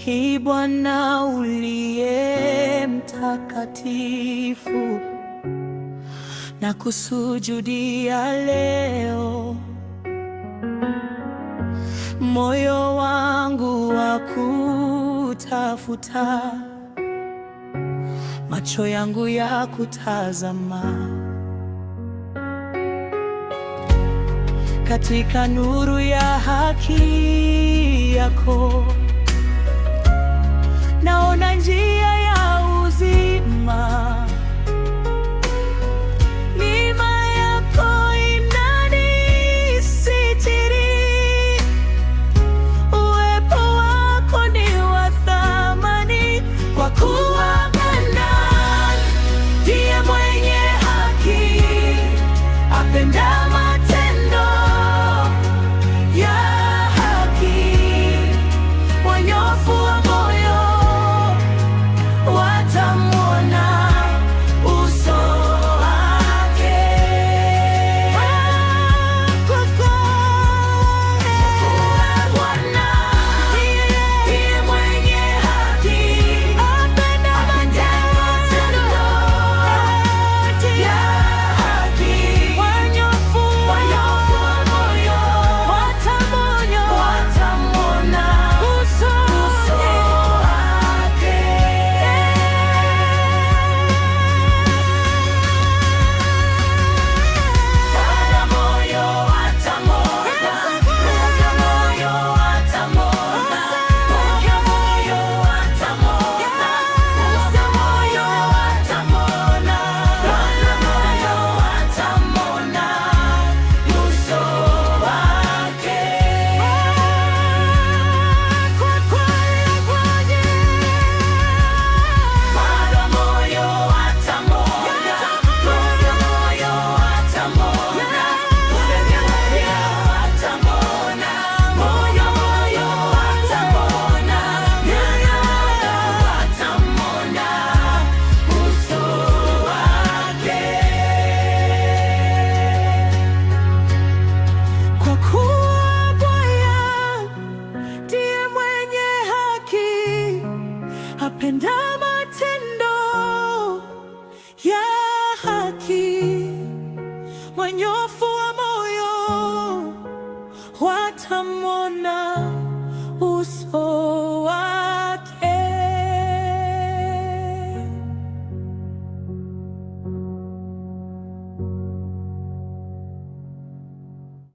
Ee Bwana uliye mtakatifu, na kusujudia leo. Moyo wangu wakutafuta, macho yangu yakutazama. Katika nuru ya haki yako naona njia ya uzima. Neema yako inanisitiri, uwepo wako ni wa thamani. Kwa kuwa Bwana ndiye mwenye haki, apenda matendo ya haki. Wanyofu wa moyo watamwona uso wake. Kwa kuwa Bwana ndiye mwenye haki, apenda matendo ya haki. Wanyofu wa moyo watamwona uso wake. Bwana moyo watamwona, moyo watamwona, moyo watamwona, moyo watamwona, Bwana moyo watamwona uso wake. Kwa kweli Bwana moyo watamwona, moyo watamwona, usemi moyo watamwona, moyo watamwona, watamwona uso wake. Kwa kuwa Bwana ndiye mwenye haki, apenda matendo ya haki. Wanyofu wa moyo watamwona uso